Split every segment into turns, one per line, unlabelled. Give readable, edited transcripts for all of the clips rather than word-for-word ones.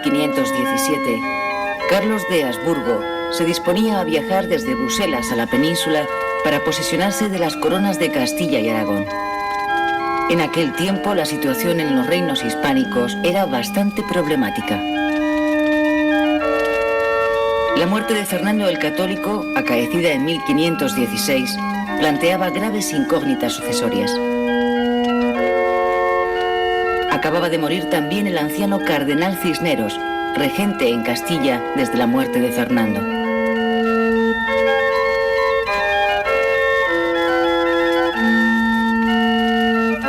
1517, Carlos de Habsburgo se disponía a viajar desde Bruselas a la península para posesionarse de las coronas de Castilla y Aragón. En aquel tiempo la situación en los reinos hispánicos era bastante problemática. La muerte de Fernando el Católico, acaecida en 1516, planteaba graves incógnitas sucesorias. Acababa de morir también el anciano cardenal Cisneros, regente en Castilla desde la muerte de Fernando.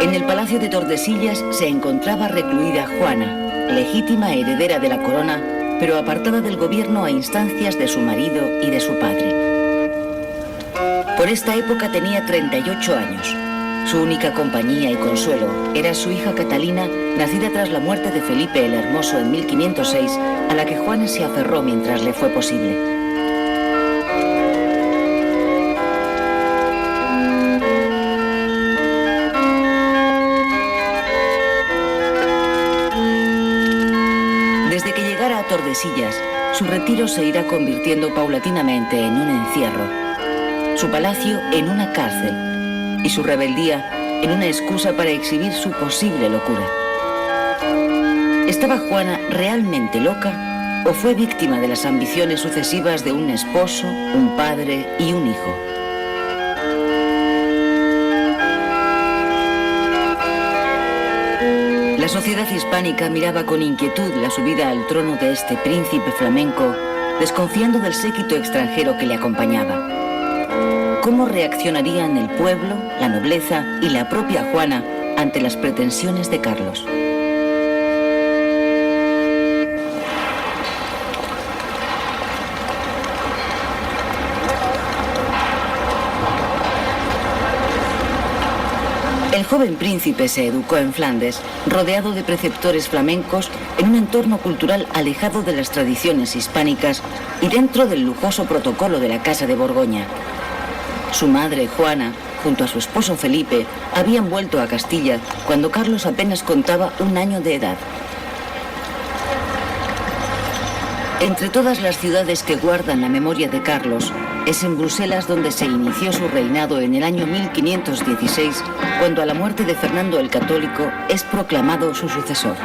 En el palacio de Tordesillas se encontraba recluida Juana, legítima heredera de la corona, pero apartada del gobierno a instancias de su marido y de su padre. Por esta época tenía 38 años. Su única compañía y consuelo era su hija Catalina, nacida tras la muerte de Felipe el Hermoso en 1506, a la que Juana se aferró mientras le fue posible. Desde que llegara a Tordesillas, su retiro se irá convirtiendo paulatinamente en un encierro, su palacio en una cárcel y su rebeldía en una excusa para exhibir su posible locura. ¿Estaba Juana realmente loca o fue víctima de las ambiciones sucesivas de un esposo, un padre y un hijo? La sociedad hispánica miraba con inquietud la subida al trono de este príncipe flamenco, desconfiando del séquito extranjero que le acompañaba. ¿Cómo reaccionarían el pueblo, la nobleza y la propia Juana ante las pretensiones de Carlos? El joven príncipe se educó en Flandes, rodeado de preceptores flamencos, en un entorno cultural alejado de las tradiciones hispánicas y dentro del lujoso protocolo de la Casa de Borgoña. Su madre, Juana, junto a su esposo Felipe, habían vuelto a Castilla cuando Carlos apenas contaba un año de edad. Entre todas las ciudades que guardan la memoria de Carlos, es en Bruselas donde se inició su reinado en el año 1516, cuando a la muerte de Fernando el Católico es proclamado su sucesor.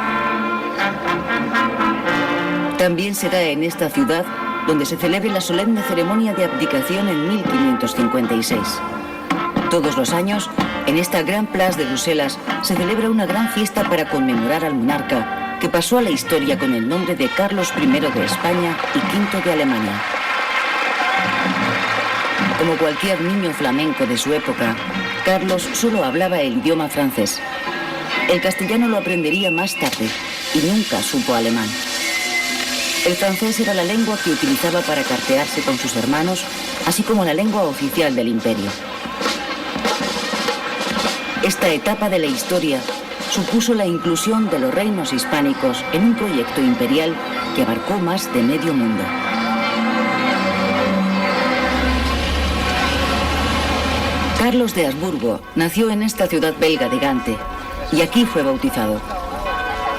También será en esta ciudad donde se celebre la solemne ceremonia de abdicación en 1556. Todos los años, en esta Gran Place de Bruselas, se celebra una gran fiesta para conmemorar al monarca, que pasó a la historia con el nombre de Carlos I de España y V de Alemania. Como cualquier niño flamenco de su época, Carlos solo hablaba el idioma francés. El castellano lo aprendería más tarde y nunca supo alemán. El francés era la lengua que utilizaba para cartearse con sus hermanos, así como la lengua oficial del imperio. Esta etapa de la historia supuso la inclusión de los reinos hispánicos en un proyecto imperial que abarcó más de medio mundo. Carlos de Habsburgo nació en esta ciudad belga de Gante y aquí fue bautizado.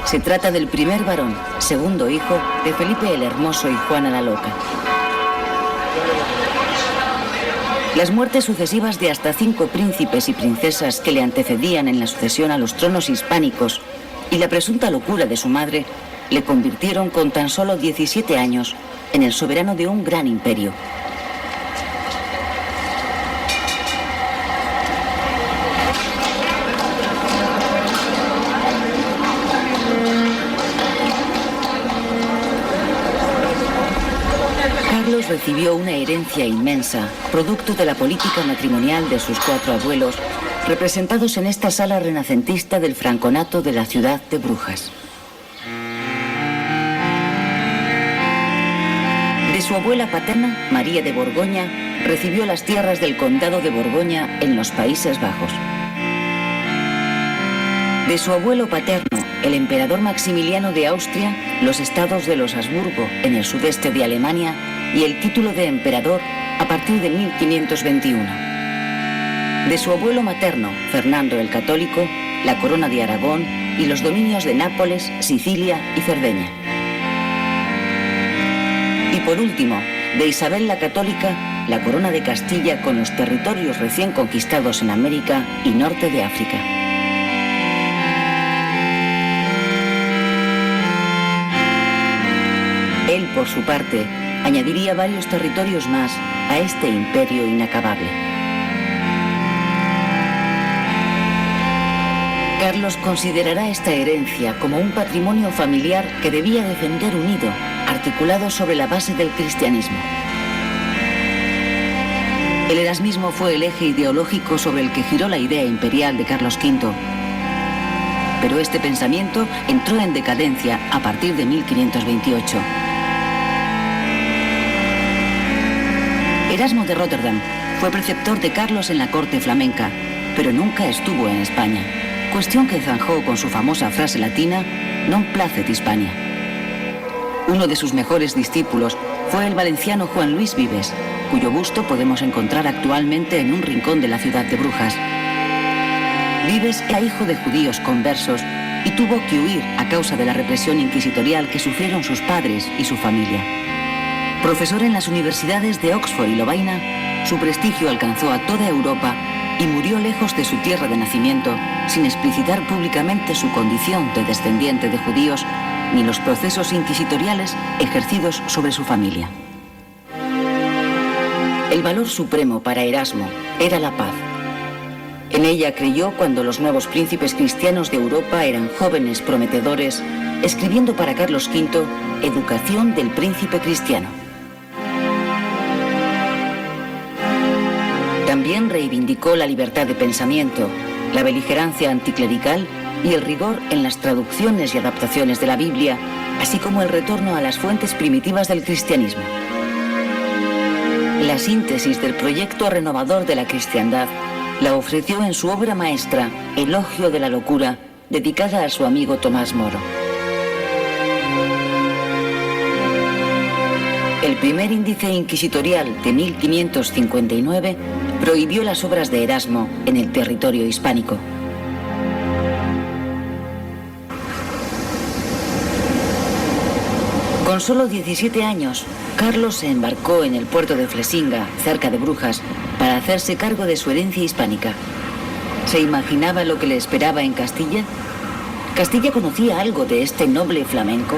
Se trata del primer varón, segundo hijo de Felipe el Hermoso y Juana la Loca. Las muertes sucesivas de hasta 5 príncipes y princesas que le antecedían en la sucesión a los tronos hispánicos y la presunta locura de su madre le convirtieron con tan solo 17 años en el soberano de un gran imperio. Recibió una herencia inmensa, producto de la política matrimonial de sus 4 abuelos, representados en esta sala renacentista del franconato de la ciudad de Brujas. De su abuela paterna, María de Borgoña, recibió las tierras del condado de Borgoña en los Países Bajos. De su abuelo paterno, el emperador Maximiliano de Austria, los estados de los Habsburgo en el sudeste de Alemania y el título de emperador a partir de 1521. De su abuelo materno, Fernando el Católico, la corona de Aragón y los dominios de Nápoles, Sicilia y Cerdeña. por último, de Isabel la Católica, la corona de Castilla con los territorios recién conquistados en América y norte de África. Él, por su parte, añadiría varios territorios más a este imperio inacabable. Carlos considerará esta herencia como un patrimonio familiar que debía defender unido, articulado sobre la base del cristianismo. El erasmismo fue el eje ideológico sobre el que giró la idea imperial de Carlos V. Pero este pensamiento entró en decadencia a partir de 1528. Erasmo de Rotterdam fue preceptor de Carlos en la corte flamenca, pero nunca estuvo en España, cuestión que zanjó con su famosa frase latina «Non placet Hispania». Uno de sus mejores discípulos fue el valenciano Juan Luis Vives, cuyo busto podemos encontrar actualmente en un rincón de la ciudad de Brujas. Vives era hijo de judíos conversos y tuvo que huir a causa de la represión inquisitorial que sufrieron sus padres y su familia. Profesor en las universidades de Oxford y Lovaina, su prestigio alcanzó a toda Europa y murió lejos de su tierra de nacimiento, sin explicitar públicamente su condición de descendiente de judíos ni los procesos inquisitoriales ejercidos sobre su familia. El valor supremo para Erasmo era la paz. En ella creyó cuando los nuevos príncipes cristianos de Europa eran jóvenes prometedores, escribiendo para Carlos V Educación del Príncipe Cristiano. También reivindicó la libertad de pensamiento, la beligerancia anticlerical y el rigor en las traducciones y adaptaciones de la Biblia, así como el retorno a las fuentes primitivas del cristianismo. La síntesis del proyecto renovador de la cristiandad la ofreció en su obra maestra, Elogio de la locura, dedicada a su amigo Tomás Moro. El primer índice inquisitorial de 1559 prohibió las obras de Erasmo en el territorio hispánico. Con solo 17 años, Carlos se embarcó en el puerto de Flesinga, cerca de Brujas, para hacerse cargo de su herencia hispánica. ¿Se imaginaba lo que le esperaba en Castilla? ¿Castilla conocía algo de este noble flamenco?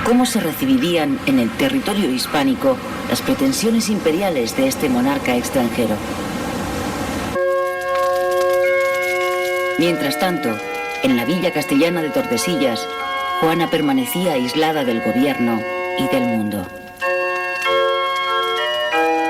¿Cómo se recibirían en el territorio hispánico las pretensiones imperiales de este monarca extranjero? Mientras tanto, en la villa castellana de Tordesillas, Juana permanecía aislada del gobierno y del mundo.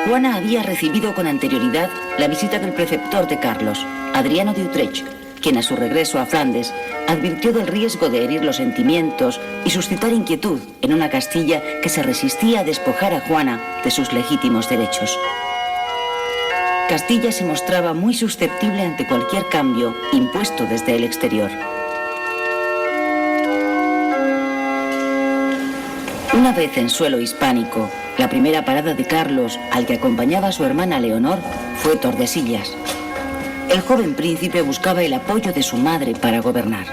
Juana había recibido con anterioridad la visita del preceptor de Carlos, Adriano de Utrecht, quien a su regreso a Flandes advirtió del riesgo de herir los sentimientos y suscitar inquietud en una Castilla que se resistía a despojar a Juana de sus legítimos derechos. Castilla se mostraba muy susceptible ante cualquier cambio impuesto desde el exterior. Una vez en suelo hispánico, la primera parada de Carlos, al que acompañaba a su hermana Leonor, fue Tordesillas. El joven príncipe buscaba el apoyo de su madre para gobernar.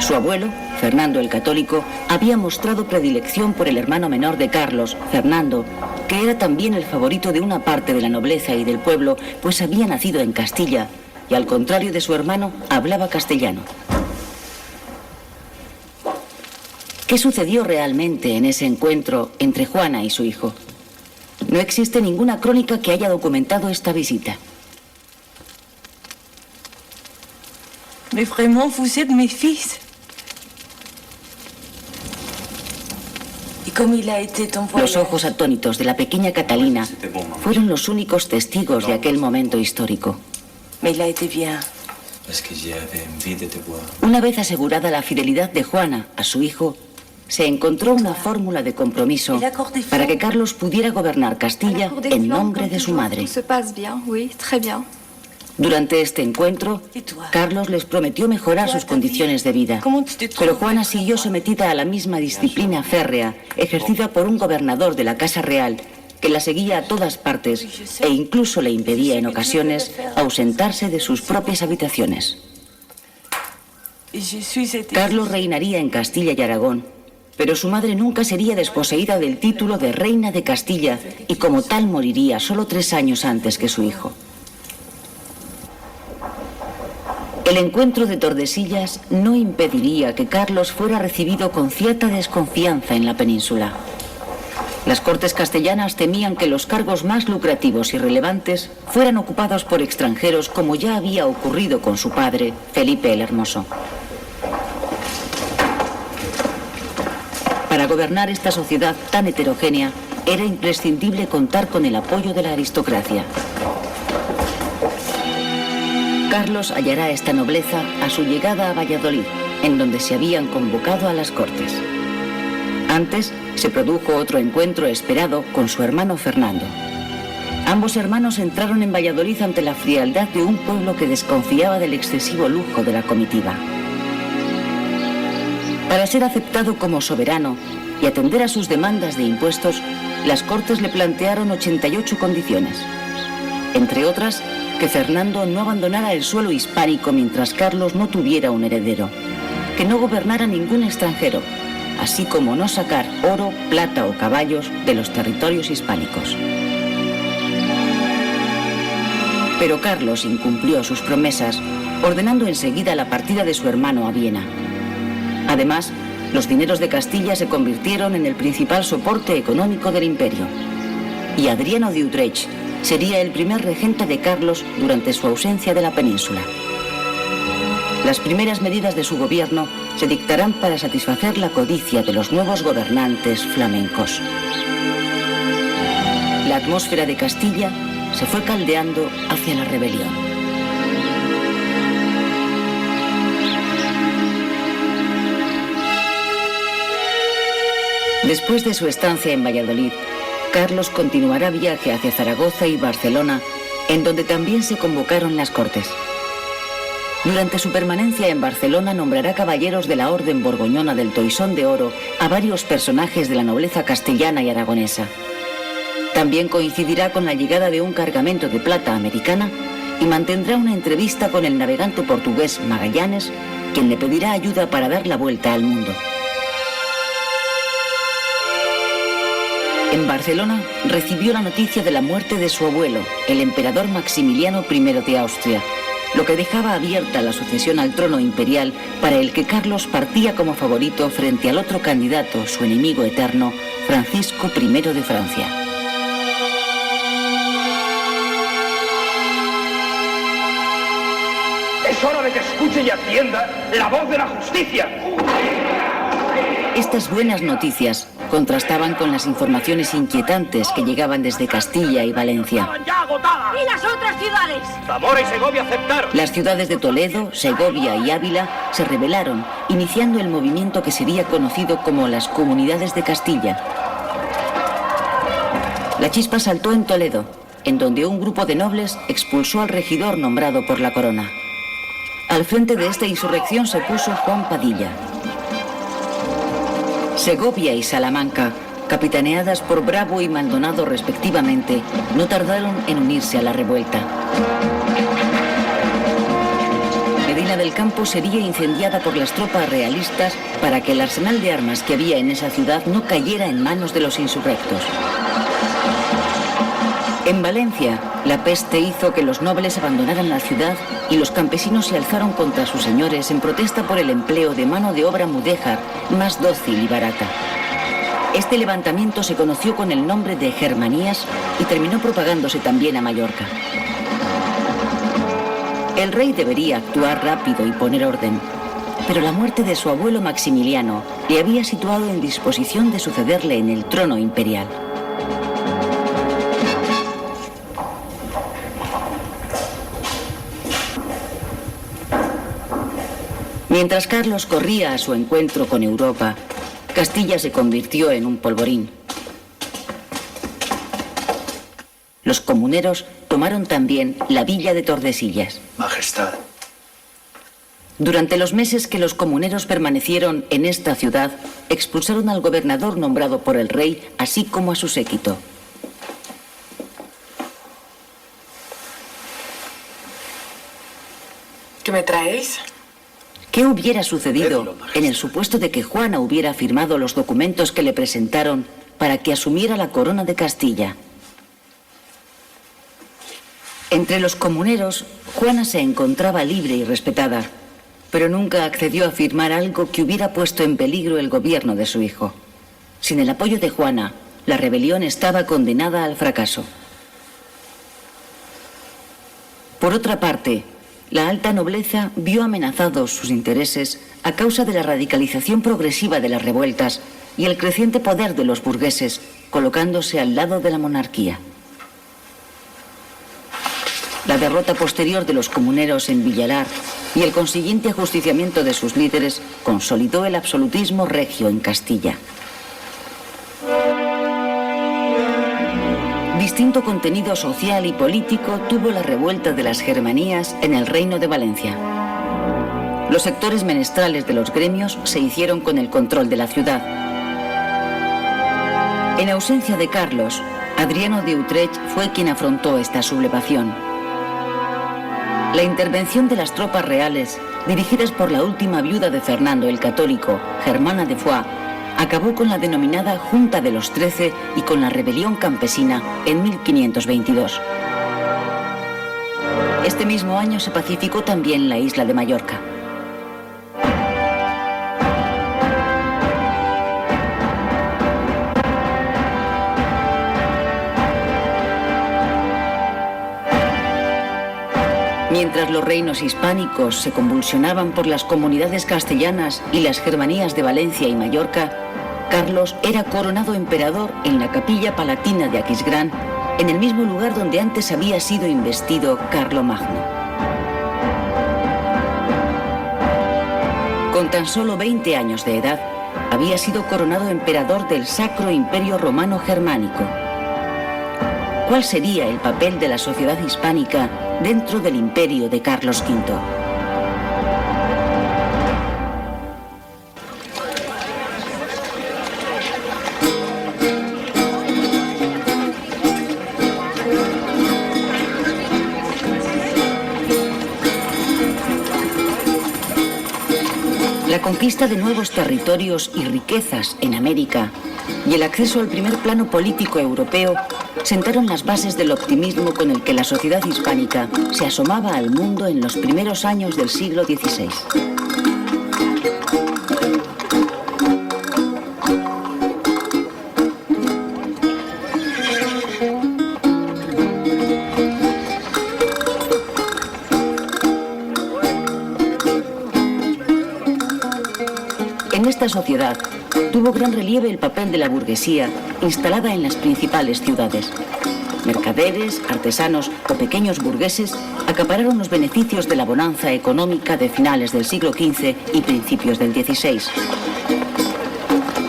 Su abuelo, Fernando el Católico, había mostrado predilección por el hermano menor de Carlos, Fernando, que era también el favorito de una parte de la nobleza y del pueblo, pues había nacido en Castilla y, al contrario de su hermano, hablaba castellano. ¿Qué sucedió realmente en ese encuentro entre Juana y su hijo? No existe ninguna crónica que haya documentado esta visita.
Mais vraiment, vous êtes mes fils. Y comme il a été ton voyage.
Los ojos atónitos de la pequeña Catalina fueron los únicos testigos de aquel momento histórico.
Mais il a été bien.
Una vez asegurada la fidelidad de Juana a su hijo, se encontró una fórmula de compromiso para que Carlos pudiera gobernar Castilla en nombre de su madre. Durante este encuentro, Carlos les prometió mejorar sus condiciones de vida, pero Juana siguió sometida a la misma disciplina férrea ejercida por un gobernador de la Casa Real que la seguía a todas partes e incluso le impedía en ocasiones ausentarse de sus propias habitaciones.
je suis été...
Carlos reinaría en Castilla y Aragón, pero su madre nunca sería desposeída del título de reina de Castilla y como tal moriría solo 3 años antes que su hijo. El encuentro de Tordesillas no impediría que Carlos fuera recibido con cierta desconfianza en la península. Las cortes castellanas temían que los cargos más lucrativos y relevantes fueran ocupados por extranjeros, como ya había ocurrido con su padre, Felipe el Hermoso. Para gobernar esta sociedad tan heterogénea, era imprescindible contar con el apoyo de la aristocracia. Carlos hallará esta nobleza a su llegada a Valladolid, en donde se habían convocado a las cortes. Antes se produjo otro encuentro esperado con su hermano Fernando. Ambos hermanos entraron en Valladolid ante la frialdad de un pueblo que desconfiaba del excesivo lujo de la comitiva. Para ser aceptado como soberano y atender a sus demandas de impuestos, las Cortes le plantearon 88 condiciones. Entre otras, que Fernando no abandonara el suelo hispánico mientras Carlos no tuviera un heredero, que no gobernara ningún extranjero, así como no sacar oro, plata o caballos de los territorios hispánicos. Pero Carlos incumplió sus promesas, ordenando enseguida la partida de su hermano a Viena. Además, los dineros de Castilla se convirtieron en el principal soporte económico del imperio. Y Adriano de Utrecht sería el primer regente de Carlos durante su ausencia de la península. Las primeras medidas de su gobierno se dictarán para satisfacer la codicia de los nuevos gobernantes flamencos. La atmósfera de Castilla se fue caldeando hacia la rebelión. Después de su estancia en Valladolid, Carlos continuará viaje hacia Zaragoza y Barcelona, en donde también se convocaron las Cortes. Durante su permanencia en Barcelona nombrará caballeros de la Orden Borgoñona del Toisón de Oro a varios personajes de la nobleza castellana y aragonesa. También coincidirá con la llegada de un cargamento de plata americana y mantendrá una entrevista con el navegante portugués Magallanes, quien le pedirá ayuda para dar la vuelta al mundo. En Barcelona recibió la noticia de la muerte de su abuelo, el emperador Maximiliano I de Austria, lo que dejaba abierta la sucesión al trono imperial para el que Carlos partía como favorito frente al otro candidato, su enemigo eterno, Francisco I de Francia.
Es hora de que escuche y atienda la voz de la justicia.
Estas buenas noticias contrastaban con las informaciones inquietantes que llegaban desde Castilla y Valencia.
¿Y las otras ciudades?
Zamora y Segovia aceptaron.
Las ciudades de Toledo, Segovia y Ávila se rebelaron, iniciando el movimiento que sería conocido como las Comunidades de Castilla. La chispa saltó en Toledo, en donde un grupo de nobles expulsó al regidor nombrado por la corona. Al frente de esta insurrección se puso Juan Padilla. Segovia y Salamanca, capitaneadas por Bravo y Maldonado respectivamente, no tardaron en unirse a la revuelta. Medina del Campo sería incendiada por las tropas realistas para que el arsenal de armas que había en esa ciudad no cayera en manos de los insurrectos. En Valencia, la peste hizo que los nobles abandonaran la ciudad y los campesinos se alzaron contra sus señores en protesta por el empleo de mano de obra mudéjar, más dócil y barata. Este levantamiento se conoció con el nombre de Germanías y terminó propagándose también a Mallorca. El rey debería actuar rápido y poner orden, pero la muerte de su abuelo Maximiliano le había situado en disposición de sucederle en el trono imperial. Mientras Carlos corría a su encuentro con Europa, Castilla se convirtió en un polvorín. Los comuneros tomaron también la villa de Tordesillas.
Majestad.
Durante los meses que los comuneros permanecieron en esta ciudad, expulsaron al gobernador nombrado por el rey, así como a su séquito.
¿Qué me traéis?
¿Qué hubiera sucedido en el supuesto de que Juana hubiera firmado los documentos que le presentaron para que asumiera la corona de Castilla? Entre los comuneros, Juana se encontraba libre y respetada, pero nunca accedió a firmar algo que hubiera puesto en peligro el gobierno de su hijo. Sin el apoyo de Juana, la rebelión estaba condenada al fracaso. Por otra parte, la alta nobleza vio amenazados sus intereses a causa de la radicalización progresiva de las revueltas y el creciente poder de los burgueses, colocándose al lado de la monarquía. La derrota posterior de los comuneros en Villalar y el consiguiente ajusticiamiento de sus líderes consolidó el absolutismo regio en Castilla. Distinto contenido social y político tuvo la revuelta de las Germanías en el Reino de Valencia. Los sectores menestrales de los gremios se hicieron con el control de la ciudad. En ausencia de Carlos, Adriano de Utrecht fue quien afrontó esta sublevación. La intervención de las tropas reales, dirigidas por la última viuda de Fernando el Católico, Germana de Foix, acabó con la denominada Junta de los 13 y con la rebelión campesina en 1522. Este mismo año se pacificó también la isla de Mallorca. Mientras los reinos hispánicos se convulsionaban por las comunidades castellanas y las germanías de Valencia y Mallorca, Carlos era coronado emperador en la capilla palatina de Aquisgrán, en el mismo lugar donde antes había sido investido Carlomagno. Con tan solo 20 años de edad, había sido coronado emperador del Sacro Imperio Romano Germánico. ¿Cuál sería el papel de la sociedad hispánica dentro del imperio de Carlos V? La conquista de nuevos territorios y riquezas en América y el acceso al primer plano político europeo sentaron las bases del optimismo con el que la sociedad hispánica se asomaba al mundo en los primeros años del siglo XVI. En esta sociedad tuvo gran relieve el papel de la burguesía instalada en las principales ciudades. Mercaderes, artesanos o pequeños burgueses acapararon los beneficios de la bonanza económica de finales del siglo XV y principios del XVI.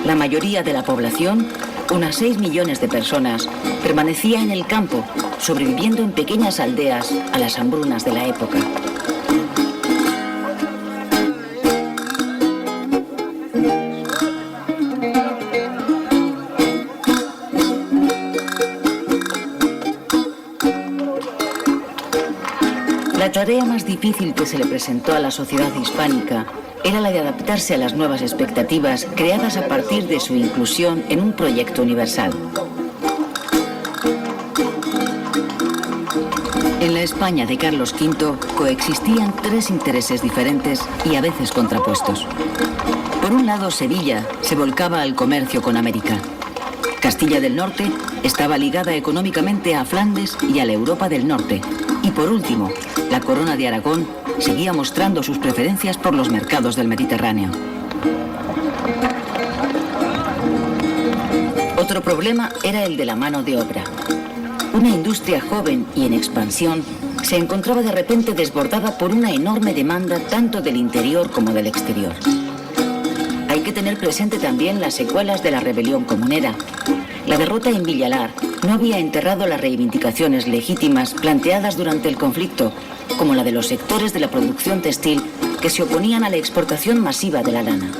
La mayoría de la población, unas 6 millones de personas, permanecía en el campo, sobreviviendo en pequeñas aldeas a las hambrunas de la época. La tarea más difícil que se le presentó a la sociedad hispánica era la de adaptarse a las nuevas expectativas creadas a partir de su inclusión en un proyecto universal. En la España de Carlos V coexistían 3 intereses diferentes y a veces contrapuestos. Por un lado, Sevilla se volcaba al comercio con América. Castilla del Norte estaba ligada económicamente a Flandes y a la Europa del Norte. Y por último, la Corona de Aragón seguía mostrando sus preferencias por los mercados del Mediterráneo. Otro problema era el de la mano de obra. Una industria joven y en expansión se encontraba de repente desbordada por una enorme demanda tanto del interior como del exterior. Hay que tener presente también las secuelas de la rebelión comunera. La derrota en Villalar no había enterrado las reivindicaciones legítimas planteadas durante el conflicto, como la de los sectores de la producción textil que se oponían a la exportación masiva de la lana.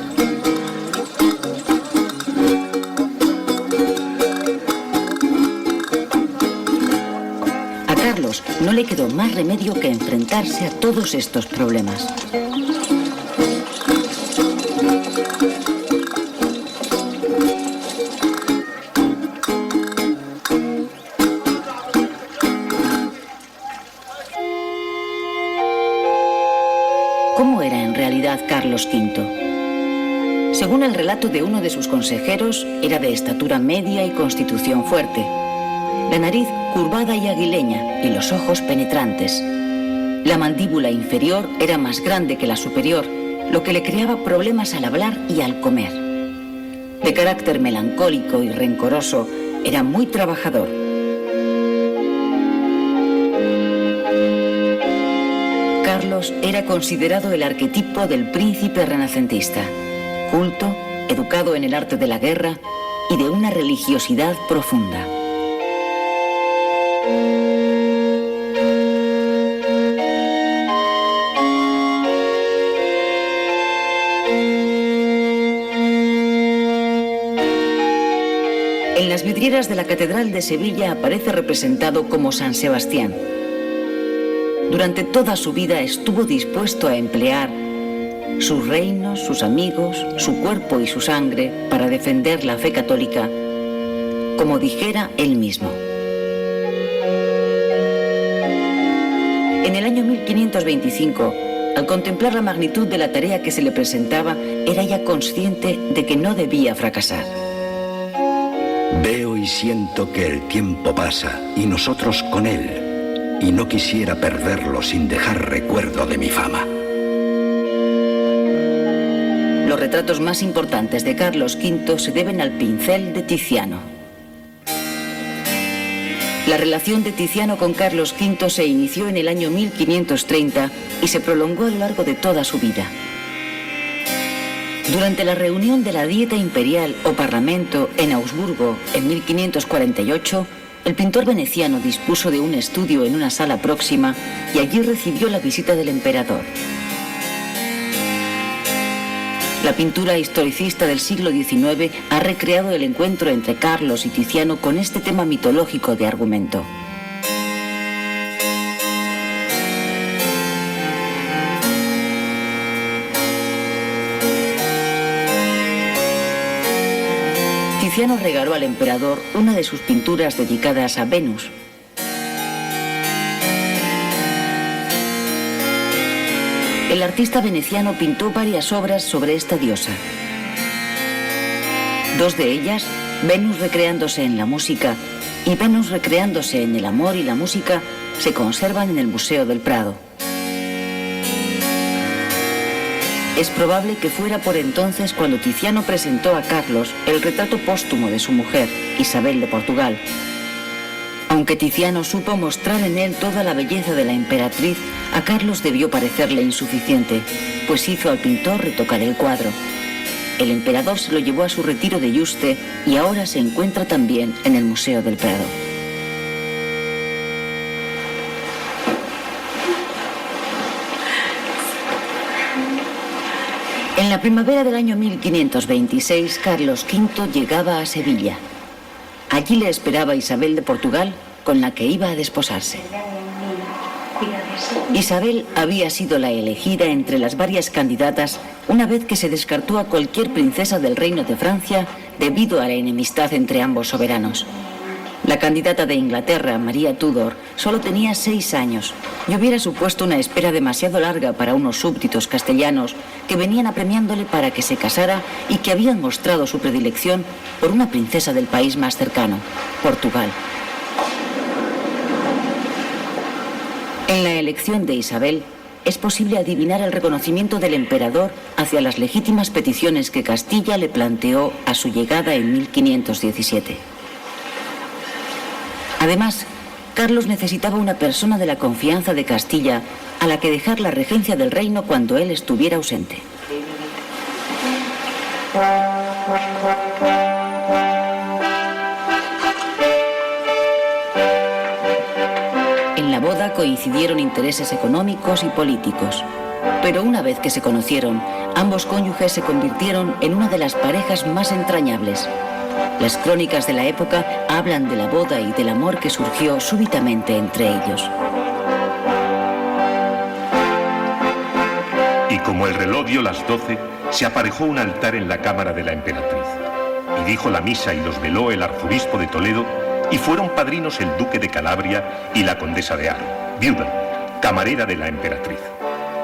A Carlos no le quedó más remedio que enfrentarse a todos estos problemas. ¿cómo era en realidad Carlos V? Según el relato de uno de sus consejeros, era de estatura media y constitución fuerte. La nariz curvada y aguileña y los ojos penetrantes. La mandíbula inferior era más grande que la superior, lo que le creaba problemas al hablar y al comer. De carácter melancólico y rencoroso, era muy trabajador. Carlos era considerado el arquetipo del príncipe renacentista, culto, educado en el arte de la guerra y de una religiosidad profunda. En las vidrieras de la Catedral de Sevilla aparece representado como San Sebastián. Durante toda su vida estuvo dispuesto a emplear sus reinos, sus amigos, su cuerpo y su sangre para defender la fe católica, como dijera él mismo. En el año 1525, al contemplar la magnitud de la tarea que se le presentaba, era ya consciente de que no debía fracasar.
Veo y siento que el tiempo pasa y nosotros con él, y no quisiera perderlo sin dejar recuerdo de mi fama.
Los retratos más importantes de Carlos V se deben al pincel de Tiziano. La relación de Tiziano con Carlos V se inició en el año 1530 y se prolongó a lo largo de toda su vida. Durante la reunión de la Dieta Imperial o Parlamento en Augsburgo en 1548, el pintor veneciano dispuso de un estudio en una sala próxima y allí recibió la visita del emperador. La pintura historicista del siglo XIX ha recreado el encuentro entre Carlos y Tiziano con este tema mitológico de argumento. Tiziano regaló al emperador una de sus pinturas dedicadas a Venus. El artista veneciano pintó varias obras sobre esta diosa. Dos de ellas, Venus recreándose en la música y Venus recreándose en el amor y la música, se conservan en el Museo del Prado. Es probable que fuera por entonces cuando Tiziano presentó a Carlos el retrato póstumo de su mujer, Isabel de Portugal. Aunque Tiziano supo mostrar en él toda la belleza de la emperatriz, a Carlos debió parecerle insuficiente, pues hizo al pintor retocar el cuadro. El emperador se lo llevó a su retiro de Yuste y ahora se encuentra también en el Museo del Prado. En la primavera del año 1526, Carlos V llegaba a Sevilla. Allí le esperaba Isabel de Portugal, con la que iba a desposarse. Isabel había sido la elegida entre las varias candidatas una vez que se descartó a cualquier princesa del Reino de Francia debido a la enemistad entre ambos soberanos. La candidata de Inglaterra, María Tudor, solo tenía 6 años y hubiera supuesto una espera demasiado larga para unos súbditos castellanos que venían apremiándole para que se casara y que habían mostrado su predilección por una princesa del país más cercano, Portugal. En la elección de Isabel, es posible adivinar el reconocimiento del emperador hacia las legítimas peticiones que Castilla le planteó a su llegada en 1517. Además, Carlos necesitaba una persona de la confianza de Castilla a la que dejar la regencia del reino cuando él estuviera ausente. En la boda coincidieron intereses económicos y políticos, pero una vez que se conocieron, ambos cónyuges se convirtieron en una de las parejas más entrañables. Las crónicas de la época hablan de la boda y del amor que surgió súbitamente entre ellos.
Y como el reloj dio las 12, se aparejó un altar en la cámara de la emperatriz. Y dijo la misa y los veló el arzobispo de Toledo, y fueron padrinos el duque de Calabria y la condesa de Aro, viuda, camarera de la emperatriz.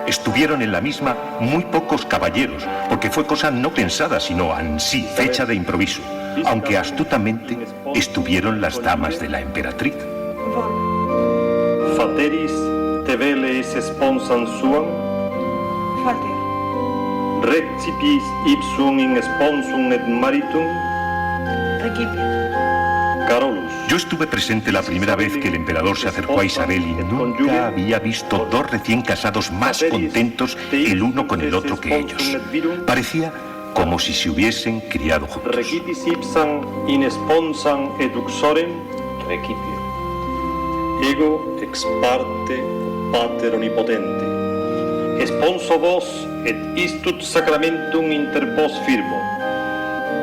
Estuvieron en la misma muy pocos caballeros, porque fue cosa no pensada, sino ansí, fecha de improviso, aunque astutamente estuvieron las damas de la emperatriz.
Fateris te veles sponsam suam,
Fater.
recipis ipsum in sponsum et maritum,
Recipient.
Carolus.
Yo estuve presente la primera vez que el emperador se acercó a Isabel y nunca había visto dos recién casados más contentos el uno con el otro que ellos. Parecía como si se hubiesen criado juntos.
Recipis ipsam in sponsam et uxorem, recipio. Ego ex parte pater omnipotente. Sponso vos et istut sacramentum inter vos firmo.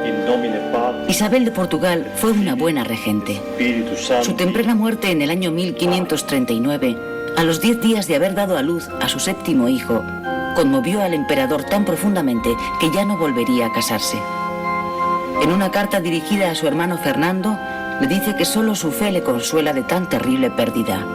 In nomine Patris,
Isabel de Portugal fue una buena regente.
Spiritus Sancti.
Su temprana muerte en el año 1539, a los 10 días de haber dado a luz a su séptimo hijo, conmovió al emperador tan profundamente que ya no volvería a casarse. En una carta dirigida a su hermano Fernando, le dice que solo su fe le consuela de tan terrible pérdida.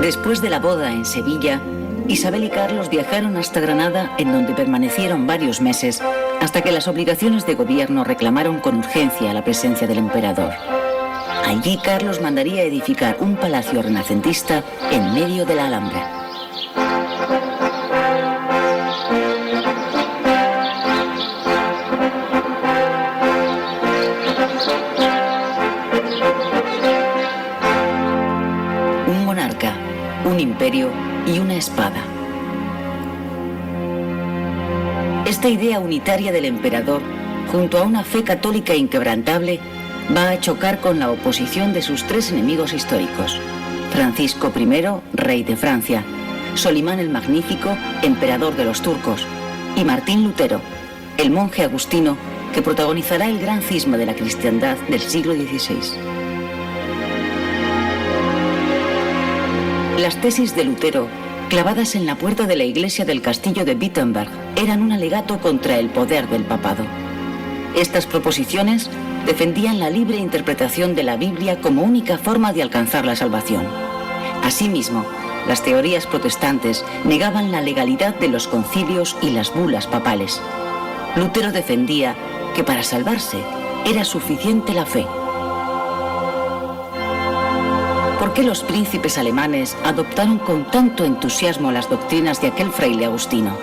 Después de la boda en Sevilla, Isabel y Carlos viajaron hasta Granada, en donde permanecieron varios meses, hasta que las obligaciones de gobierno reclamaron con urgencia la presencia del emperador. Allí Carlos mandaría edificar un palacio renacentista en medio de la Alhambra. Un monarca, un imperio y una espada. Esta idea unitaria del emperador, junto a una fe católica inquebrantable, va a chocar con la oposición de sus tres enemigos históricos: Francisco I, rey de Francia; Solimán el Magnífico, emperador de los turcos; y Martín Lutero, el monje agustino que protagonizará el gran cisma de la cristiandad del siglo XVI. Las tesis de Lutero, clavadas en la puerta de la iglesia del castillo de Wittenberg, eran un alegato contra el poder del papado. Estas proposiciones defendían la libre interpretación de la Biblia como única forma de alcanzar la salvación. Asimismo, las teorías protestantes negaban la legalidad de los concilios y las bulas papales. Lutero defendía que para salvarse era suficiente la fe. ¿Por qué los príncipes alemanes adoptaron con tanto entusiasmo las doctrinas de aquel fraile agustino?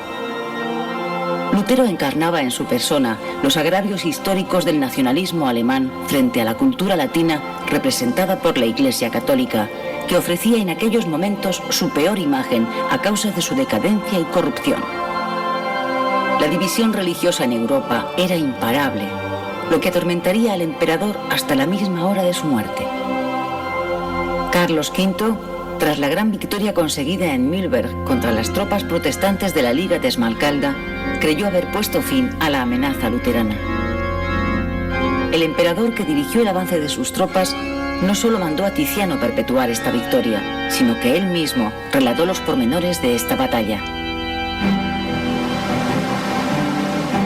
Lutero encarnaba en su persona los agravios históricos del nacionalismo alemán frente a la cultura latina representada por la Iglesia Católica, que ofrecía en aquellos momentos su peor imagen a causa de su decadencia y corrupción. La división religiosa en Europa era imparable, lo que atormentaría al emperador hasta la misma hora de su muerte. Carlos V, tras la gran victoria conseguida en Mühlberg contra las tropas protestantes de la Liga de Esmalcalda, creyó haber puesto fin a la amenaza luterana. El emperador, que dirigió el avance de sus tropas, no solo mandó a Tiziano perpetuar esta victoria, sino que él mismo relató los pormenores de esta batalla.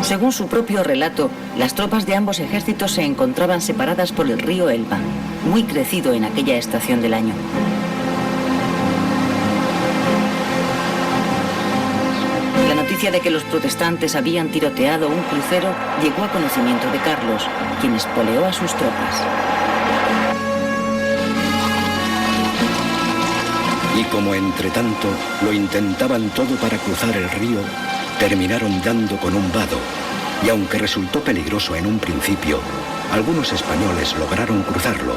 Según su propio relato, las tropas de ambos ejércitos se encontraban separadas por el río Elba, muy crecido en aquella estación del año. La noticia de que los protestantes habían tiroteado un crucero llegó a conocimiento de Carlos, quien espoleó a sus tropas.
Y como entre tanto lo intentaban todo para cruzar el río, terminaron dando con un vado, y aunque resultó peligroso en un principio, algunos españoles lograron cruzarlo,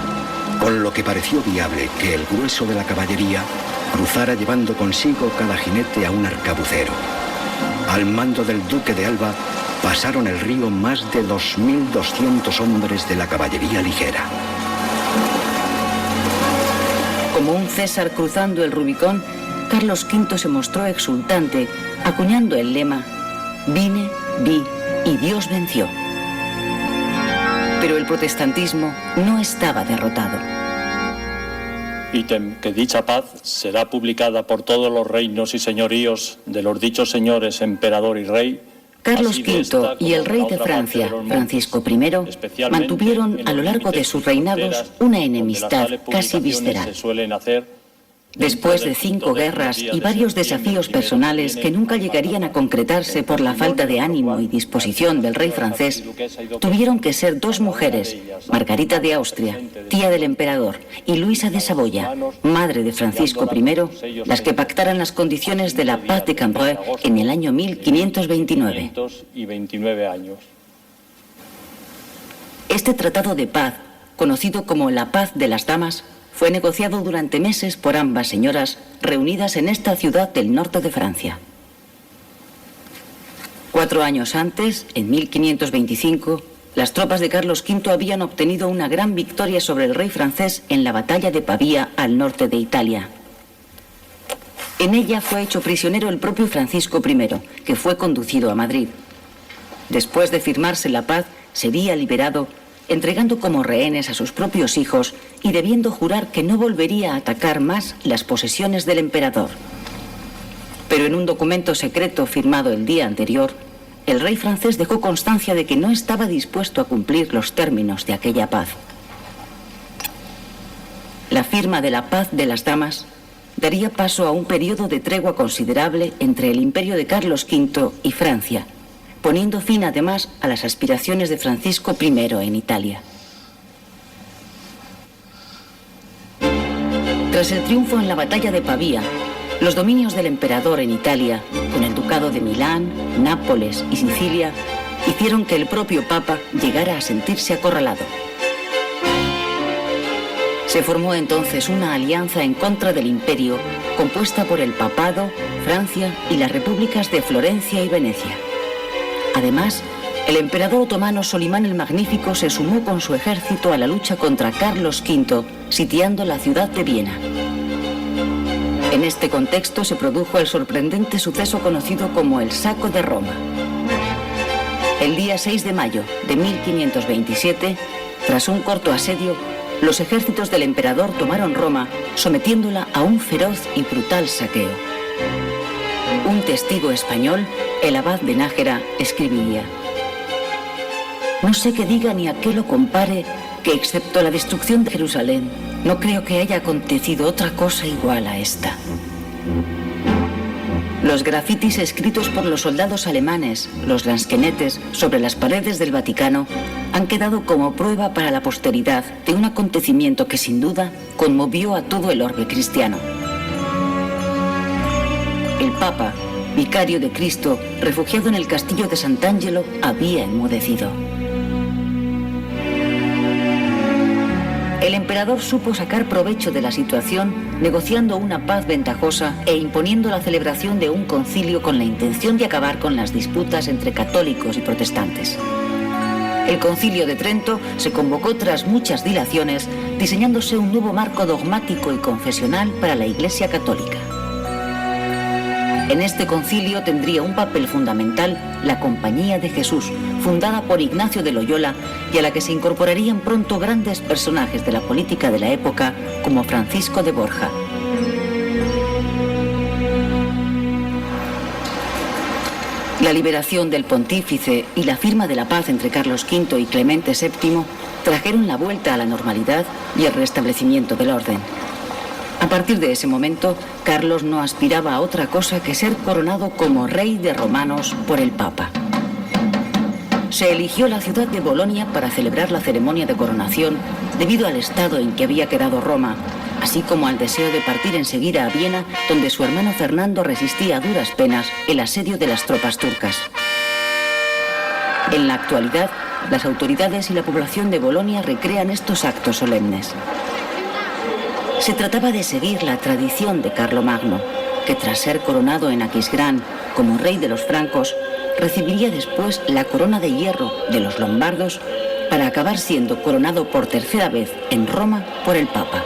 con lo que pareció viable que el grueso de la caballería cruzara llevando consigo cada jinete a un arcabucero. Al mando del duque de Alba pasaron el río más de 2.200 hombres de la caballería ligera.
Como un César cruzando el Rubicón, Carlos V se mostró exultante, acuñando el lema: «Vine, vi y Dios venció». Pero el protestantismo no estaba derrotado.
Ítem que dicha paz será publicada por todos los reinos y señoríos de los dichos señores emperador y rey
Carlos V y el rey de Francia, Francisco I, mantuvieron a lo largo de sus reinados una enemistad casi visceral. Después de 5 guerras y varios desafíos personales que nunca llegarían a concretarse por la falta de ánimo y disposición del rey francés, tuvieron que ser 2 mujeres, Margarita de Austria, tía del emperador, y Luisa de Saboya, madre de Francisco I, las que pactaran las condiciones de la Paz de Cambrai en el año 1529. Este tratado de paz, conocido como la Paz de las Damas, fue negociado durante meses por ambas señoras reunidas en esta ciudad del norte de Francia. 4 años antes, en 1525, las tropas de Carlos V habían obtenido una gran victoria sobre el rey francés en la batalla de Pavía, al norte de Italia. En ella fue hecho prisionero el propio Francisco I, que fue conducido a Madrid. Después de firmarse la paz, sería liberado, entregando como rehenes a sus propios hijos y debiendo jurar que no volvería a atacar más las posesiones del emperador. Pero en un documento secreto firmado el día anterior, el rey francés dejó constancia de que no estaba dispuesto a cumplir los términos de aquella paz. La firma de la Paz de las Damas daría paso a un periodo de tregua considerable entre el imperio de Carlos V y Francia, poniendo fin además a las aspiraciones de Francisco I en Italia. Tras el triunfo en la batalla de Pavía, los dominios del emperador en Italia, con el ducado de Milán, Nápoles y Sicilia, hicieron que el propio Papa llegara a sentirse acorralado. Se formó entonces una alianza en contra del imperio, compuesta por el Papado, Francia y las repúblicas de Florencia y Venecia. Además, el emperador otomano Solimán el Magnífico se sumó con su ejército a la lucha contra Carlos V, sitiando la ciudad de Viena. En este contexto se produjo el sorprendente suceso conocido como el Saco de Roma. El día 6 de mayo de 1527, tras un corto asedio, los ejércitos del emperador tomaron Roma, sometiéndola a un feroz y brutal saqueo. Un testigo español, el abad de Nájera, escribía: «No sé qué diga ni a qué lo compare, que excepto la destrucción de Jerusalén, no creo que haya acontecido otra cosa igual a esta». Los grafitis escritos por los soldados alemanes, los lansquenetes, sobre las paredes del Vaticano, han quedado como prueba para la posteridad de un acontecimiento que sin duda conmovió a todo el orbe cristiano. El Papa, vicario de Cristo, refugiado en el castillo de Sant'Angelo, había enmudecido. El emperador supo sacar provecho de la situación, negociando una paz ventajosa e imponiendo la celebración de un concilio con la intención de acabar con las disputas entre católicos y protestantes. El Concilio de Trento se convocó tras muchas dilaciones, diseñándose un nuevo marco dogmático y confesional para la Iglesia católica. En este concilio tendría un papel fundamental la Compañía de Jesús, fundada por Ignacio de Loyola, y a la que se incorporarían pronto grandes personajes de la política de la época, como Francisco de Borja. La liberación del pontífice y la firma de la paz entre Carlos V y Clemente VII trajeron la vuelta a la normalidad y el restablecimiento del orden. A partir de ese momento, Carlos no aspiraba a otra cosa que ser coronado como rey de romanos por el Papa. Se eligió la ciudad de Bolonia para celebrar la ceremonia de coronación debido al estado en que había quedado Roma, así como al deseo de partir enseguida a Viena, donde su hermano Fernando resistía a duras penas el asedio de las tropas turcas. En la actualidad, las autoridades y la población de Bolonia recrean estos actos solemnes. Se trataba de seguir la tradición de Carlomagno, que tras ser coronado en Aquisgrán como rey de los francos, recibiría después la corona de hierro de los lombardos para acabar siendo coronado por tercera vez en Roma por el Papa.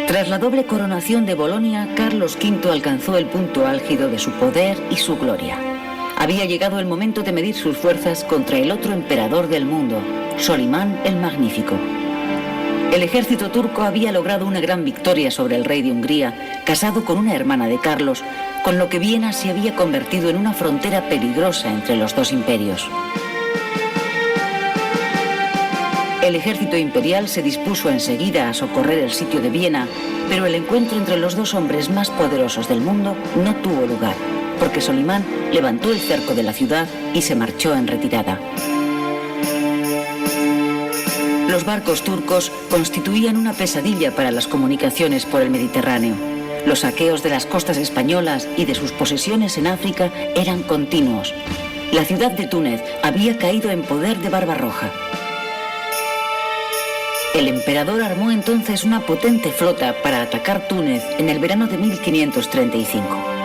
Tras la doble coronación de Bolonia, Carlos V alcanzó el punto álgido de su poder y su gloria. Había llegado el momento de medir sus fuerzas contra el otro emperador del mundo, Solimán el Magnífico. El ejército turco había logrado una gran victoria sobre el rey de Hungría, casado con una hermana de Carlos, con lo que Viena se había convertido en una frontera peligrosa entre los dos imperios. El ejército imperial se dispuso enseguida a socorrer el sitio de Viena, pero el encuentro entre los dos hombres más poderosos del mundo no tuvo lugar, porque Solimán levantó el cerco de la ciudad y se marchó en retirada. Los barcos turcos constituían una pesadilla para las comunicaciones por el Mediterráneo. Los saqueos de las costas españolas y de sus posesiones en África eran continuos. La ciudad de Túnez había caído en poder de Barbarroja. El emperador armó entonces una potente flota para atacar Túnez en el verano de 1535.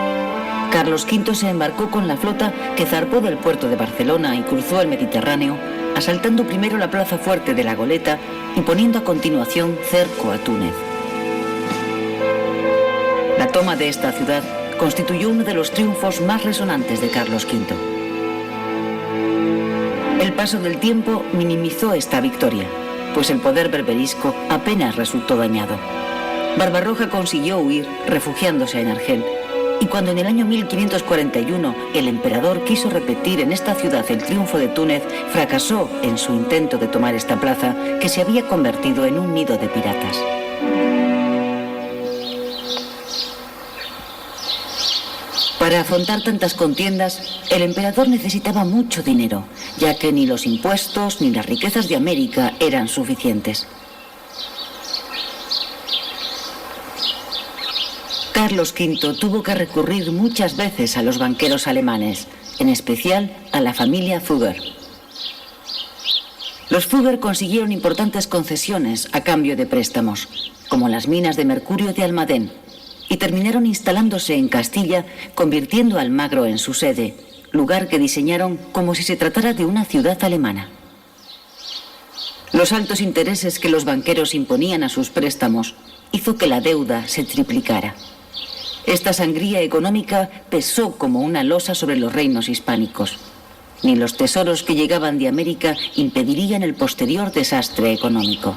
Carlos V se embarcó con la flota que zarpó del puerto de Barcelona y cruzó el Mediterráneo, asaltando primero la plaza fuerte de la Goleta y poniendo a continuación cerco a Túnez. La toma de esta ciudad constituyó uno de los triunfos más resonantes de Carlos V. El paso del tiempo minimizó esta victoria, pues el poder berberisco apenas resultó dañado. Barbarroja consiguió huir, refugiándose en Argel, y cuando en el año 1541 el emperador quiso repetir en esta ciudad el triunfo de Túnez, fracasó en su intento de tomar esta plaza, que se había convertido en un nido de piratas. Para afrontar tantas contiendas, el emperador necesitaba mucho dinero, ya que ni los impuestos ni las riquezas de América eran suficientes. Carlos V tuvo que recurrir muchas veces a los banqueros alemanes, en especial a la familia Fugger. Los Fugger consiguieron importantes concesiones a cambio de préstamos, como las minas de mercurio de Almadén, y terminaron instalándose en Castilla, convirtiendo Almagro en su sede, lugar que diseñaron como si se tratara de una ciudad alemana. Los altos intereses que los banqueros imponían a sus préstamos hizo que la deuda se triplicara. Esta sangría económica pesó como una losa sobre los reinos hispánicos. Ni los tesoros que llegaban de América impedirían el posterior desastre económico.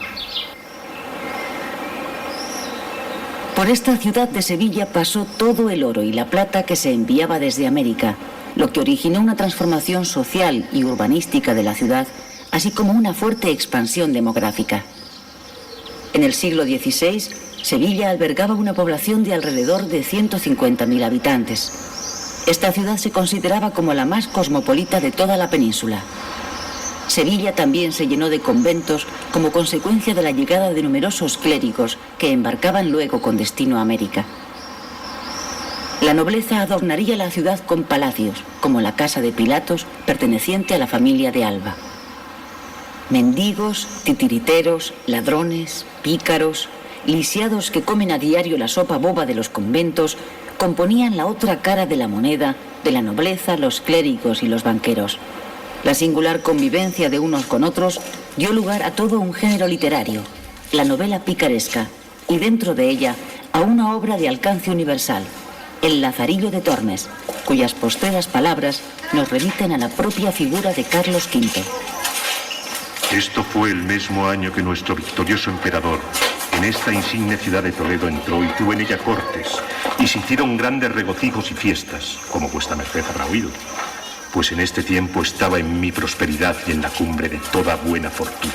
Por esta ciudad de Sevilla pasó todo el oro y la plata que se enviaba desde América, lo que originó una transformación social y urbanística de la ciudad, así como una fuerte expansión demográfica. En el siglo XVI, Sevilla albergaba una población de alrededor de 150.000 habitantes. Esta ciudad se consideraba como la más cosmopolita de toda la península. Sevilla también se llenó de conventos como consecuencia de la llegada de numerosos clérigos que embarcaban luego con destino a América. La nobleza adornaría la ciudad con palacios, como la casa de Pilatos, perteneciente a la familia de Alba. Mendigos, titiriteros, ladrones, pícaros, lisiados que comen a diario la sopa boba de los conventos, componían la otra cara de la moneda de la nobleza, los clérigos y los banqueros. La singular convivencia de unos con otros dio lugar a todo un género literario, la novela picaresca, y dentro de ella a una obra de alcance universal, El Lazarillo de Tormes, cuyas postreras palabras nos remiten a la propia figura de Carlos V.
Esto fue el mismo año que nuestro victorioso emperador en esta insigne ciudad de Toledo entró y tuvo en ella cortes, y se hicieron grandes regocijos y fiestas, como vuestra merced habrá oído, pues en este tiempo estaba en mi prosperidad y en la cumbre de toda buena fortuna.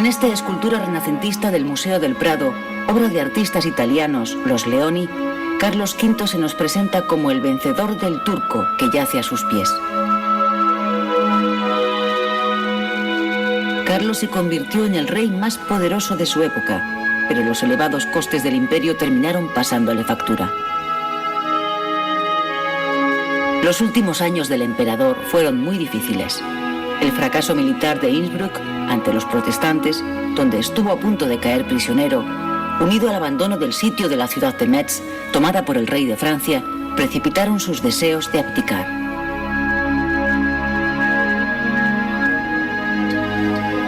En esta escultura renacentista del Museo del Prado, obra de artistas italianos, los Leoni, Carlos V se nos presenta como el vencedor del turco que yace a sus pies. Carlos se convirtió en el rey más poderoso de su época, pero los elevados costes del imperio terminaron pasándole factura. Los últimos años del emperador fueron muy difíciles. El fracaso militar de Innsbruck ante los protestantes, donde estuvo a punto de caer prisionero, unido al abandono del sitio de la ciudad de Metz, tomada por el rey de Francia, precipitaron sus deseos de abdicar.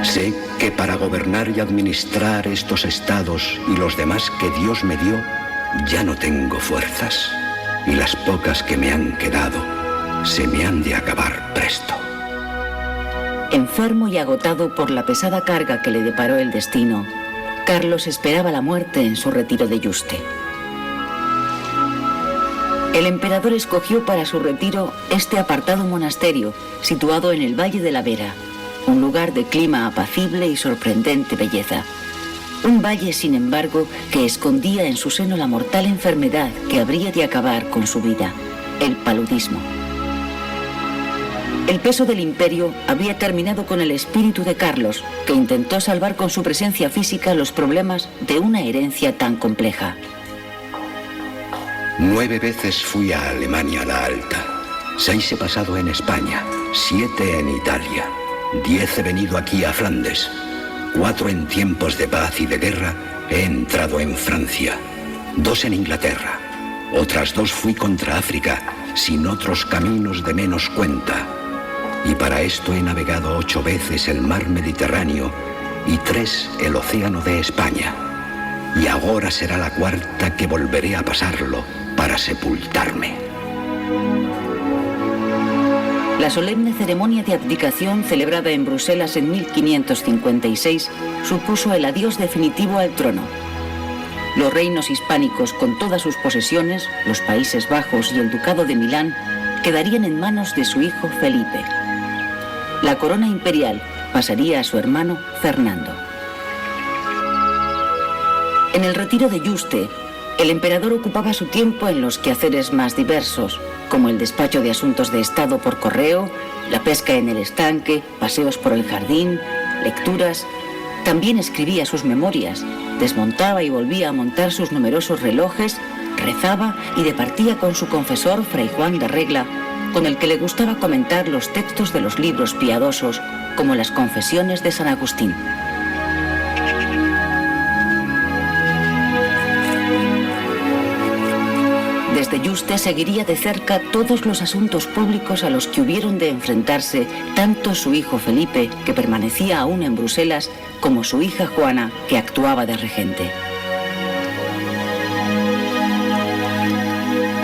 Sé que para gobernar y administrar estos estados y los demás que Dios me dio, ya no tengo fuerzas, y las pocas que me han quedado se me han de acabar presto.
Enfermo y agotado por la pesada carga que le deparó el destino, Carlos esperaba la muerte en su retiro de Yuste. El emperador escogió para su retiro este apartado monasterio, situado en el Valle de la Vera, un lugar de clima apacible y sorprendente belleza. Un valle, sin embargo, que escondía en su seno la mortal enfermedad que habría de acabar con su vida, el paludismo. El peso del imperio había terminado con el espíritu de Carlos, que intentó salvar con su presencia física los problemas de una herencia tan compleja.
9 veces fui a Alemania la Alta, 6 he pasado en España, 7 en Italia, 10 he venido aquí a Flandes, 4 en tiempos de paz y de guerra he entrado en Francia, 2 en Inglaterra, otras 2 fui contra África, sin otros caminos de menos cuenta. Y para esto he navegado 8 veces el mar Mediterráneo y 3 el océano de España. Y ahora será la 4ª que volveré a pasarlo para sepultarme.
La solemne ceremonia de abdicación celebrada en Bruselas en 1556 supuso el adiós definitivo al trono. Los reinos hispánicos, con todas sus posesiones, los Países Bajos y el Ducado de Milán, quedarían en manos de su hijo Felipe. La corona imperial pasaría a su hermano Fernando. En el retiro de Yuste, el emperador ocupaba su tiempo en los quehaceres más diversos, como el despacho de asuntos de Estado por correo, la pesca en el estanque, paseos por el jardín, lecturas. También escribía sus memorias, desmontaba y volvía a montar sus numerosos relojes, rezaba y departía con su confesor, Fray Juan de Regla, con el que le gustaba comentar los textos de los libros piadosos, como las Confesiones de San Agustín. Desde Yuste seguiría de cerca todos los asuntos públicos a los que hubieron de enfrentarse tanto su hijo Felipe, que permanecía aún en Bruselas, como su hija Juana, que actuaba de regente.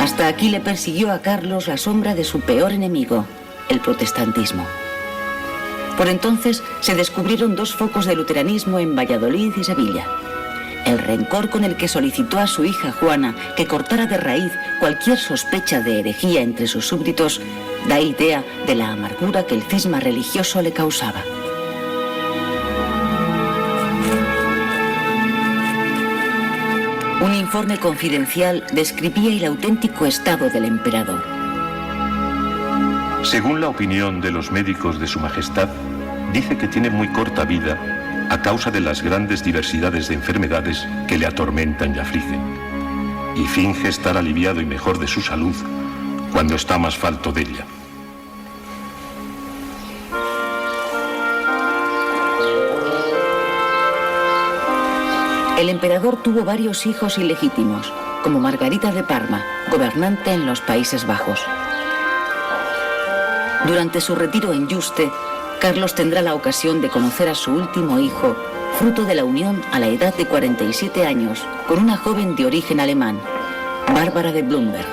Hasta aquí le persiguió a Carlos la sombra de su peor enemigo, el protestantismo. Por entonces se descubrieron 2 focos de luteranismo en Valladolid y Sevilla. El rencor con el que solicitó a su hija Juana que cortara de raíz cualquier sospecha de herejía entre sus súbditos da idea de la amargura que el cisma religioso le causaba. Un informe confidencial describía el auténtico estado del emperador.
Según la opinión de los médicos de Su Majestad, dice que tiene muy corta vida a causa de las grandes diversidades de enfermedades que le atormentan y afligen, y finge estar aliviado y mejor de su salud cuando está más falto de ella.
El emperador tuvo varios hijos ilegítimos, como Margarita de Parma, gobernante en los Países Bajos. Durante su retiro en Yuste, Carlos tendrá la ocasión de conocer a su último hijo, fruto de la unión a la edad de 47 años, con una joven de origen alemán, Bárbara de Blumberg.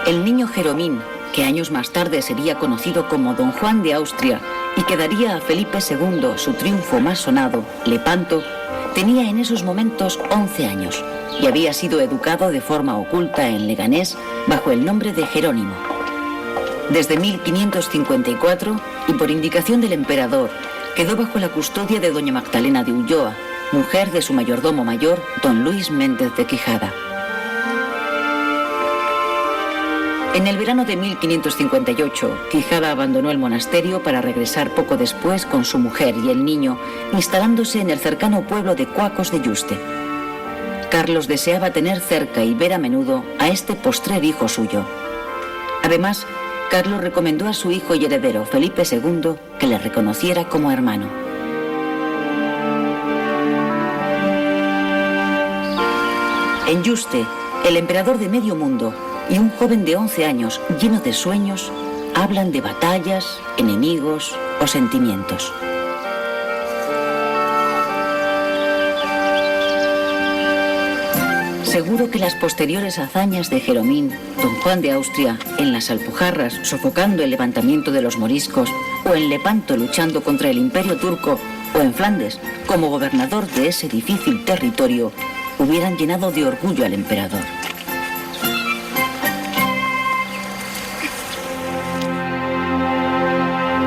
El niño Jeromín, que años más tarde sería conocido como Don Juan de Austria y que daría a Felipe II su triunfo más sonado, Lepanto, tenía en esos momentos 11 años y había sido educado de forma oculta en Leganés bajo el nombre de Jerónimo. Desde 1554, y por indicación del emperador, quedó bajo la custodia de doña Magdalena de Ulloa, mujer de su mayordomo mayor, don Luis Méndez de Quijada. En el verano de 1558, Quijada abandonó el monasterio para regresar poco después con su mujer y el niño, instalándose en el cercano pueblo de Cuacos de Yuste. Carlos deseaba tener cerca y ver a menudo a este postrer hijo suyo. Además, Carlos recomendó a su hijo y heredero, Felipe II, que le reconociera como hermano. En Yuste, El emperador de medio mundo y un joven de 11 años, lleno de sueños, hablan de batallas, enemigos o sentimientos. Seguro que las posteriores hazañas de Jeromín, don Juan de Austria, en las Alpujarras sofocando el levantamiento de los moriscos, o en Lepanto luchando contra el Imperio turco, o en Flandes como gobernador de ese difícil territorio, hubieran llenado de orgullo al emperador.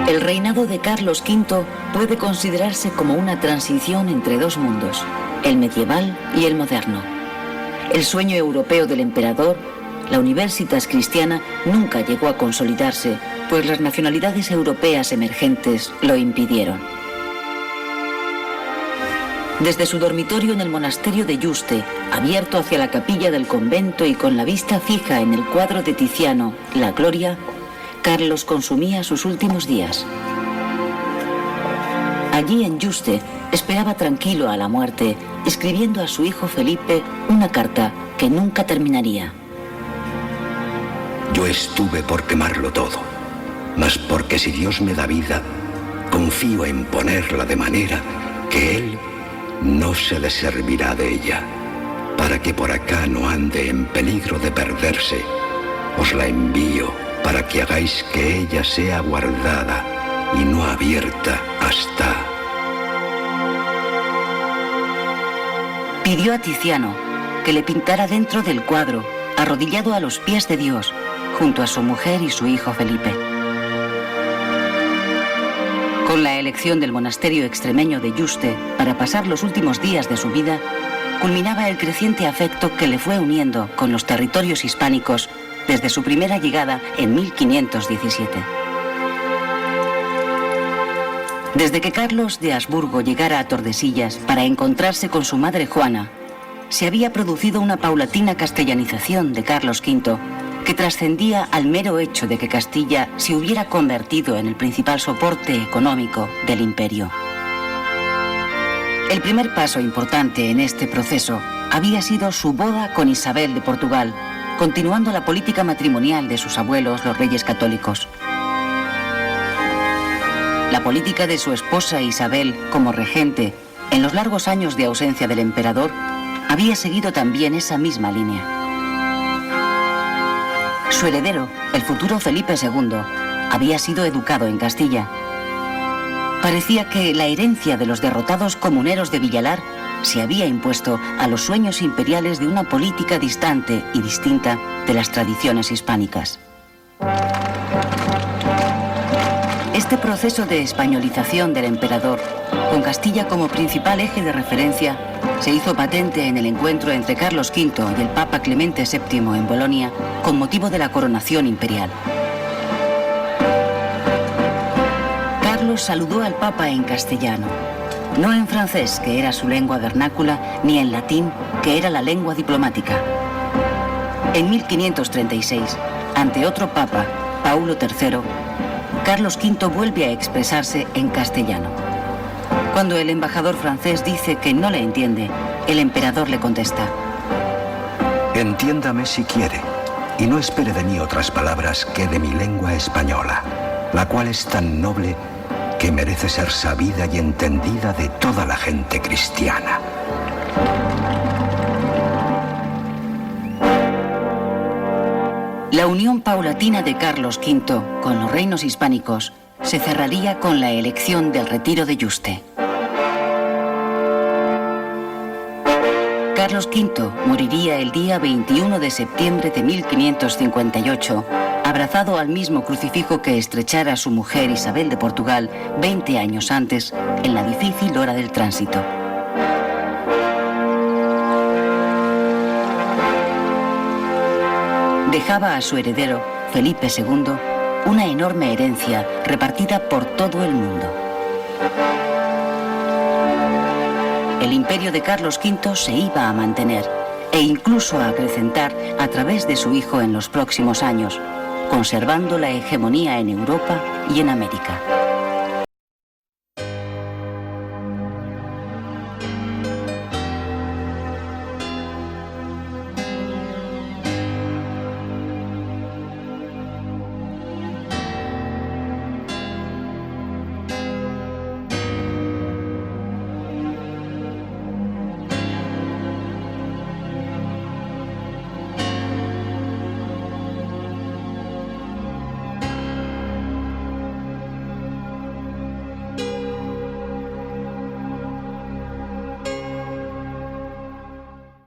El reinado de Carlos V puede considerarse como una transición entre dos mundos, el medieval y el moderno. El sueño europeo del emperador, la Universitas Cristiana, nunca llegó a consolidarse, pues las nacionalidades europeas emergentes lo impidieron. Desde su dormitorio en el monasterio de Yuste, abierto hacia la capilla del convento y con la vista fija en el cuadro de Tiziano, La Gloria, Carlos consumía sus últimos días. Allí en Yuste esperaba tranquilo a la muerte, escribiendo a su hijo Felipe una carta que nunca terminaría.
Yo estuve por quemarlo todo, mas porque si Dios me da vida, confío en ponerla de manera que Él no se le servirá de ella, para que por acá no ande en peligro de perderse. Os la envío para que hagáis que ella sea guardada y no abierta hasta...
Pidió a Tiziano que le pintara dentro del cuadro, arrodillado a los pies de Dios, junto a su mujer y su hijo Felipe. Con la elección del monasterio extremeño de Yuste para pasar los últimos días de su vida, culminaba el creciente afecto que le fue uniendo con los territorios hispánicos desde su primera llegada en 1517. Desde que Carlos de Habsburgo llegara a Tordesillas para encontrarse con su madre Juana, se había producido una paulatina castellanización de Carlos V que trascendía al mero hecho de que Castilla se hubiera convertido en el principal soporte económico del imperio. El primer paso importante en este proceso había sido su boda con Isabel de Portugal, continuando la política matrimonial de sus abuelos, los reyes católicos. La política de su esposa Isabel como regente, en los largos años de ausencia del emperador, había seguido también esa misma línea. Su heredero, el futuro Felipe II, había sido educado en Castilla. Parecía que la herencia de los derrotados comuneros de Villalar se había impuesto a los sueños imperiales de una política distante y distinta de las tradiciones hispánicas. Este proceso de españolización del emperador, con Castilla como principal eje de referencia, se hizo patente en el encuentro entre Carlos V y el Papa Clemente VII en Bolonia con motivo de la coronación imperial. Carlos saludó al Papa en castellano, no en francés, que era su lengua vernácula, ni en latín, que era la lengua diplomática. En 1536, ante otro Papa, Paulo III, Carlos V vuelve a expresarse en castellano. Cuando el embajador francés dice que no le entiende, el emperador le contesta:
Entiéndame si quiere, y no espere de mí otras palabras que de mi lengua española, la cual es tan noble que merece ser sabida y entendida de toda la gente cristiana.
La unión paulatina de Carlos V con los reinos hispánicos se cerraría con la elección del retiro de Yuste. Carlos V moriría el día 21 de septiembre de 1558, abrazado al mismo crucifijo que estrechara a su mujer Isabel de Portugal 20 años antes, en la difícil hora del tránsito. Dejaba a su heredero, Felipe II, una enorme herencia repartida por todo el mundo. El imperio de Carlos V se iba a mantener e incluso a acrecentar a través de su hijo en los próximos años, conservando la hegemonía en Europa y en América.